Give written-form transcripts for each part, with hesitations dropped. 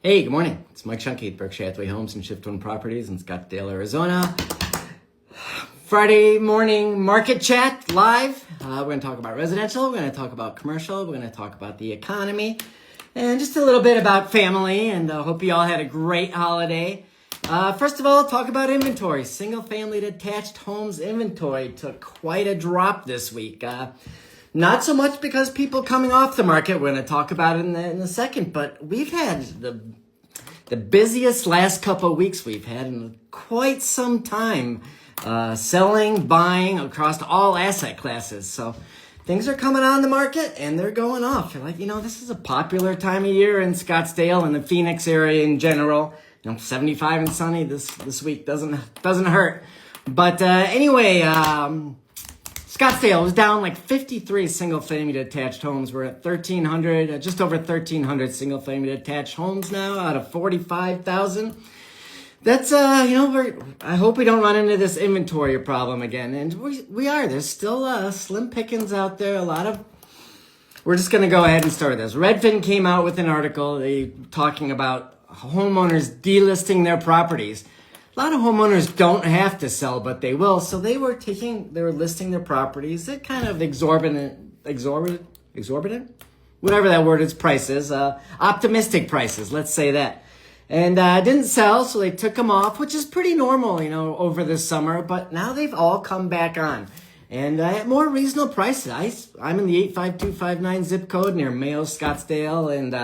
Hey, good morning. It's Mike Zschunke at Berkshire Hathaway Homes and Shift One Properties in Scottsdale, Arizona. Friday morning market chat live. We're going to talk about residential. We're going to talk about commercial. We're going to talk about the economy and just a little bit about family. And I hope you all had a great holiday. First of all, talk about inventory. Single-family detached homes inventory took quite a drop this week. Not so much because people coming off the market. We're going to talk about it in a second, but we've had the busiest last couple of weeks we've had in quite some time. Selling, buying across all asset classes. So things are coming on the market and they're going off. You're like, this is a popular time of year in Scottsdale and the Phoenix area in general. 75 and sunny this week doesn't hurt. But anyway, Scottsdale was down like 53 single-family detached homes. We're at 1,300, just over 1,300 single-family detached homes now out of 45,000. That's, I hope we don't run into this inventory problem again. And we are. There's still slim pickings out there. We're just going to go ahead and start this. Redfin came out with an article talking about homeowners delisting their properties. A lot of homeowners don't have to sell, but they will. So they were listing their properties at kind of exorbitant, whatever that word is, prices, optimistic prices, let's say that. And didn't sell, so they took them off, which is pretty normal, over the summer. But now they've all come back on. And at more reasonable prices. I'm in the 85259 zip code near Mayo, Scottsdale. And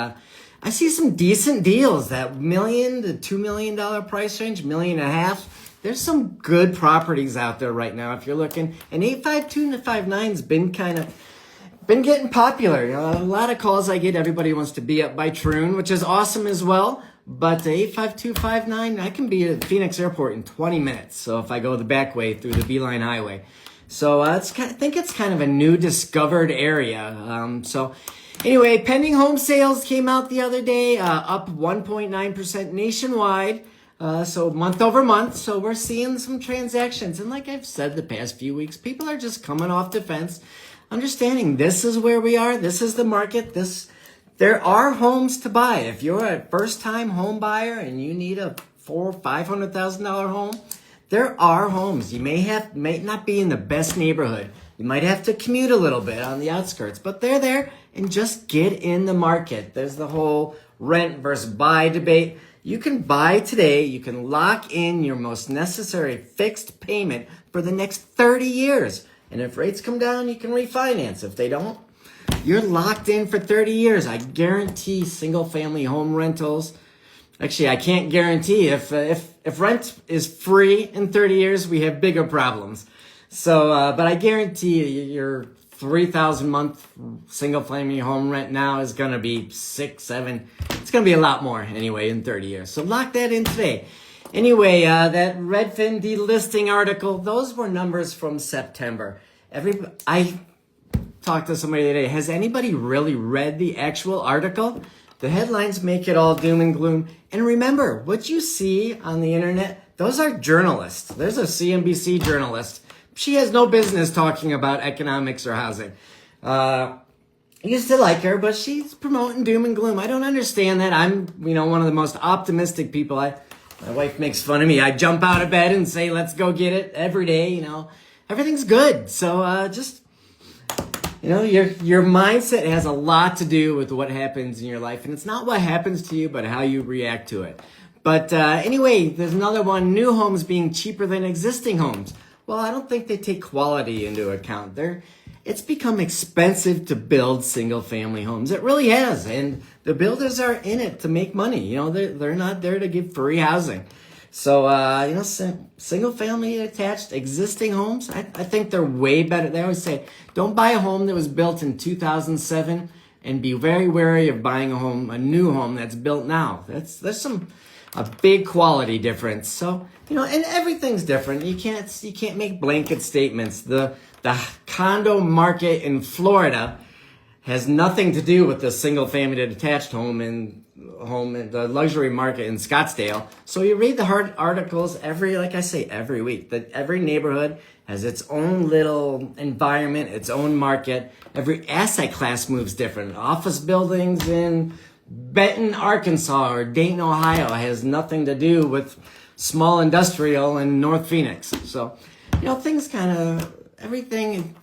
I see some decent deals, that $1 million to $2 million price range, $1.5 million. There's some good properties out there right now if you're looking. And 85259's been getting popular. A lot of calls I get, everybody wants to be up by Troon, which is awesome as well. But 85259, I can be at Phoenix Airport in 20 minutes. So if I go the back way through the Beeline Highway. So I think it's kind of a new discovered area. So anyway, pending home sales came out the other day, up 1.9% nationwide. So month over month. So we're seeing some transactions. And like I've said the past few weeks, people are just coming off the fence, understanding this is where we are. This is the market. There are homes to buy. If you're a first-time home buyer and you need a $400,000 or $500,000 home, there are homes. You may not be in the best neighborhood. You might have to commute a little bit on the outskirts, but they're there, and just get in the market. There's the whole rent versus buy debate. You can buy today. You can lock in your most necessary fixed payment for the next 30 years. And if rates come down, you can refinance. If they don't, you're locked in for 30 years. I guarantee single-family home rentals. Actually, I can't guarantee. If rent is free in 30 years, we have bigger problems. So, but I guarantee your 3,000 month single-family home rent now is going to be 6, 7. It's going to be a lot more anyway in 30 years. So lock that in today. Anyway, that Redfin delisting article, those were numbers from September. I talked to somebody today. Has anybody really read the actual article? The headlines make it all doom and gloom. And remember, what you see on the internet, those are journalists. There's a CNBC journalist. She has no business talking about economics or housing. I used to like her, but she's promoting doom and gloom. I don't understand that. I'm, one of the most optimistic people. My wife makes fun of me. I jump out of bed and say, let's go get it every day. Everything's good. So your mindset has a lot to do with what happens in your life. And it's not what happens to you, but how you react to it. But anyway, there's another one, new homes being cheaper than existing homes. Well, I don't think they take quality into account. It's become expensive to build single-family homes. It really has. And the builders are in it to make money. They're not there to give free housing. So, single-family attached existing homes, I think they're way better. They always say, don't buy a home that was built in 2007 and be very wary of buying a new home that's built now. There's a big quality difference. So, and everything's different. You can't make blanket statements. The condo market in Florida has nothing to do with the single-family detached home in the luxury market in Scottsdale. So you read the articles every week. That every neighborhood has its own little environment, its own market. Every asset class moves different. Office buildings in Benton, Arkansas, or Dayton, Ohio has nothing to do with small industrial in North Phoenix. So, things everything's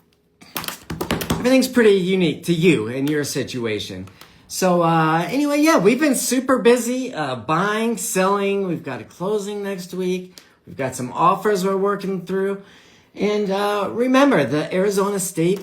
pretty unique to you and your situation. So, anyway, yeah, we've been super busy, buying, selling. We've got a closing next week. We've got some offers we're working through. And, remember, the Arizona State,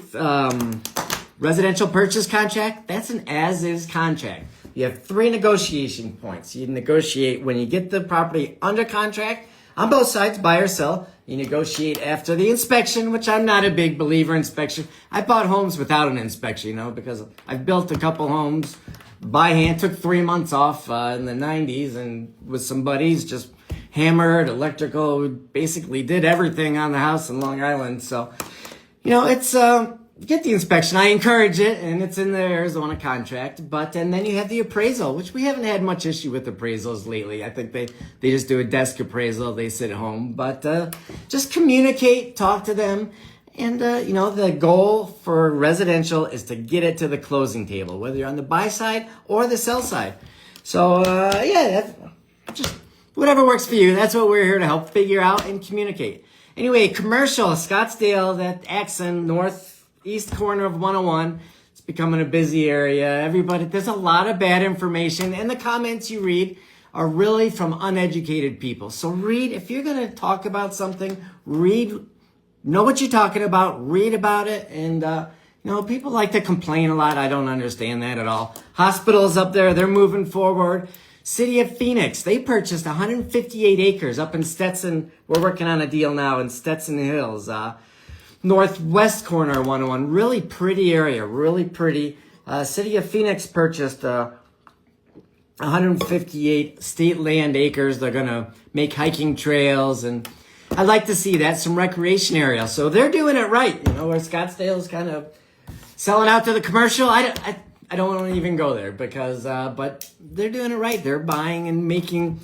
residential purchase contract, that's an as-is contract. You have 3 negotiation points. You negotiate when you get the property under contract on both sides, buy or sell. You negotiate after the inspection, which I'm not a big believer in inspection. I bought homes without an inspection, because I've built a couple homes by hand. Took 3 months off in the 90s and with some buddies, just hammered, electrical, basically did everything on the house in Long Island. So, it's... get the inspection. I encourage it, and it's in the Arizona contract. And then you have the appraisal, which we haven't had much issue with appraisals lately. I think they just do a desk appraisal. They sit at home. But just communicate, talk to them. And, the goal for residential is to get it to the closing table, whether you're on the buy side or the sell side. So, just whatever works for you. That's what we're here to help figure out and communicate. Anyway, commercial, Scottsdale, that accent, northeast corner of 101. It's becoming a busy area. There's a lot of bad information, and the comments you read are really from uneducated people. So read, if you're going to talk about something, know what you're talking about, read about it. And, people like to complain a lot. I don't understand that at all. Hospitals up there, they're moving forward. City of Phoenix, they purchased 158 acres up in Stetson. We're working on a deal now in Stetson Hills. Northwest corner 101, really pretty area, really pretty. City of Phoenix purchased 158 state land acres. They're going to make hiking trails, and I'd like to see that, some recreation area. So they're doing it right, where Scottsdale's kind of selling out to the commercial. I don't want to even go there because, but they're doing it right. They're buying and making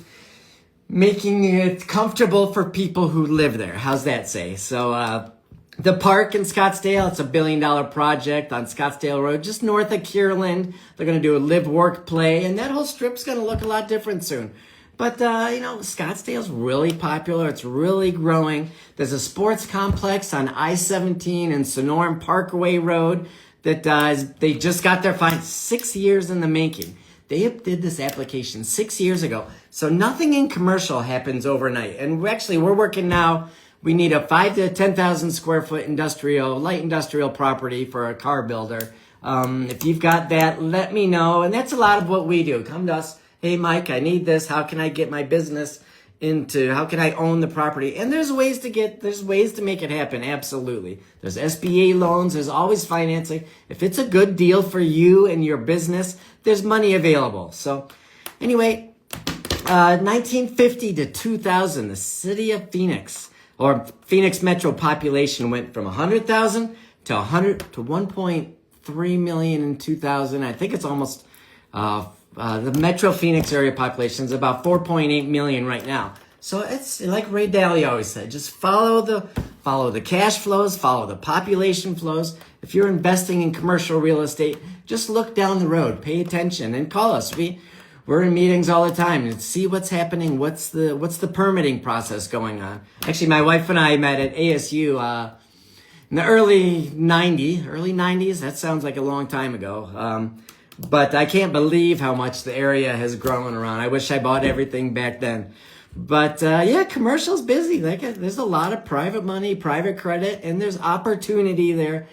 it comfortable for people who live there. How's that say? So, the park in Scottsdale, it's $1 billion project on Scottsdale Road, just north of Kierland. They're going to do a live, work, play, and that whole strip's going to look a lot different soon. But, Scottsdale's really popular. It's really growing. There's a sports complex on I-17 and Sonoran Parkway Road that they just got their fine 6 years in the making. They did this application 6 years ago. So nothing in commercial happens overnight. And we're working now. We need a 5,000 to 10,000 square foot light industrial property for a car builder. If you've got that, let me know. And that's a lot of what we do. Come to us. Hey, Mike, I need this. How can I get my business how can I own the property? And there's ways to make it happen. Absolutely. There's SBA loans. There's always financing. If it's a good deal for you and your business, there's money available. So anyway, 1950 to 2000, the city of Phoenix or Phoenix Metro population went from 100,000 to 1.3 million in 2000. I think it's almost, the Metro Phoenix area population is about 4.8 million right now. So it's like Ray Dalio always said, just follow the cash flows, follow the population flows. If you're investing in commercial real estate, just look down the road, pay attention, and call us. We're in meetings all the time and see what's happening. What's the permitting process going on? Actually, my wife and I met at ASU in the early 90s. That sounds like a long time ago. But I can't believe how much the area has grown around. I wish I bought everything back then. But commercial's busy. There's a lot of private money, private credit, and there's opportunity there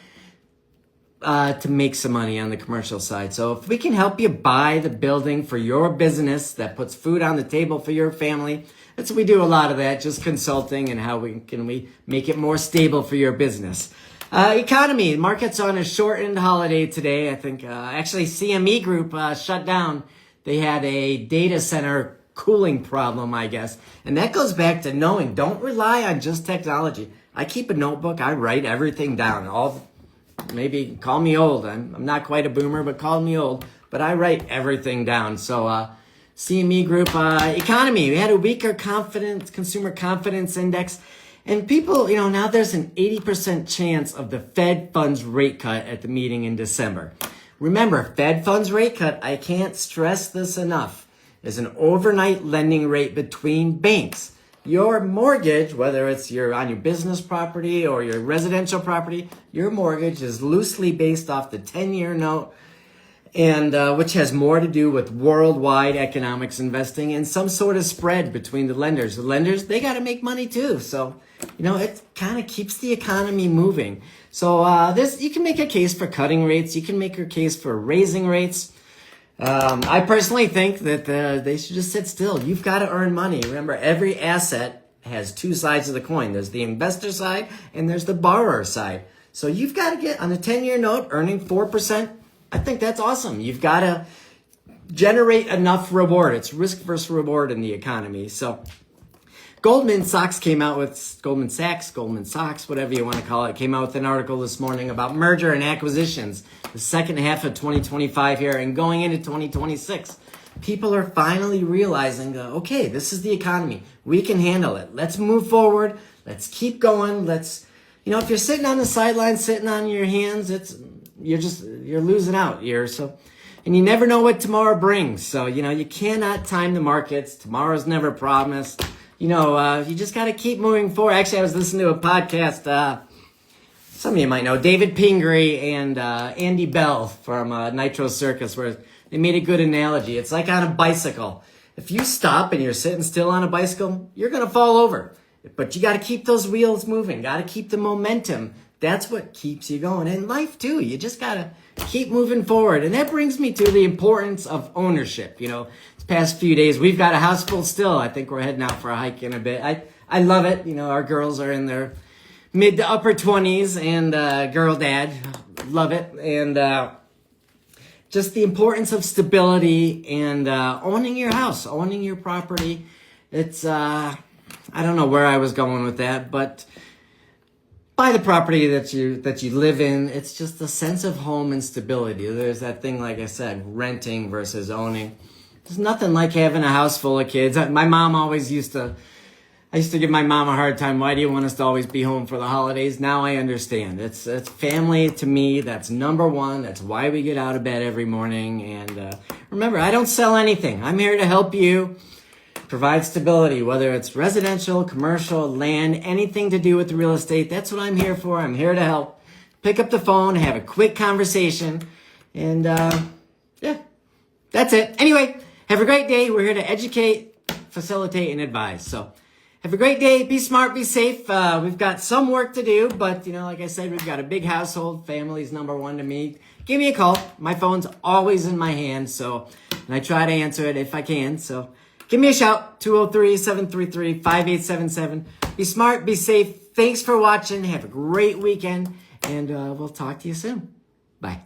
to make some money on the commercial side. So if we can help you buy the building for your business that puts food on the table for your family, that's what we do, a lot of that, just consulting and how we make it more stable for your business. Economy, market's on a shortened holiday today. I think, actually CME Group, shut down. They had a data center cooling problem, I guess. And that goes back to knowing, don't rely on just technology. I keep a notebook. I write everything down. Maybe call me old. I'm not quite a boomer, but call me old. But I write everything down. So, CME Group, economy, we had a weaker consumer confidence index. And people, now there's an 80% chance of the Fed funds rate cut at the meeting in December. Remember, Fed funds rate cut, I can't stress this enough, is an overnight lending rate between banks. Your mortgage, whether it's on your business property or your residential property, your mortgage is loosely based off the 10-year note, and which has more to do with worldwide economics investing and some sort of spread between the lenders. The lenders, they got to make money too. So, it kind of keeps the economy moving. So you can make a case for cutting rates. You can make a case for raising rates. I personally think that they should just sit still. You've got to earn money. Remember, every asset has two sides of the coin. There's the investor side and there's the borrower side. So you've got to get on a 10-year note earning 4%. I think that's awesome. You've got to generate enough reward. It's risk versus reward in the economy. So Goldman Sachs, whatever you want to call it, came out with an article this morning about merger and acquisitions, the second half of 2025 here and going into 2026. People are finally realizing, okay, this is the economy. We can handle it. Let's move forward. Let's keep going. If you're sitting on the sidelines, sitting on your hands, you're losing out here. And you never know what tomorrow brings. So, you cannot time the markets. Tomorrow's never promised. You just got to keep moving forward. Actually, I was listening to a podcast. Some of you might know David Pingree and Andy Bell from Nitro Circus, where they made a good analogy. It's like on a bicycle. If you stop and you're sitting still on a bicycle, you're going to fall over. But you got to keep those wheels moving. Got to keep the momentum. That's what keeps you going. In life, too, you just got to keep moving forward. And that brings me to the importance of ownership. These past few days, we've got a house full still. I think we're heading out for a hike in a bit. I love it. Our girls are in their mid to upper 20s and girl dad. Love it. And just the importance of stability and owning your house, owning your property. It's, I don't know where I was going with that, but buy the property that you live in. It's just a sense of home and stability. There's that thing, like I said, renting versus owning. There's nothing like having a house full of kids. My mom always I used to give my mom a hard time. Why do you want us to always be home for the holidays? Now I understand. It's family to me. That's number one. That's why we get out of bed every morning. And remember, I don't sell anything. I'm here to help you provide stability, whether it's residential, commercial, land, anything to do with real estate. That's what I'm here for. I'm here to help. Pick up the phone, have a quick conversation, and that's it. Anyway, have a great day. We're here to educate, facilitate, and advise. So have a great day. Be smart, be safe. We've got some work to do, but like I said, we've got a big household. Family's number one to me. Give me a call. My phone's always in my hand, and I try to answer it if I can. So give me a shout, 203-733-5877. Be smart, be safe. Thanks for watching. Have a great weekend, and we'll talk to you soon. Bye.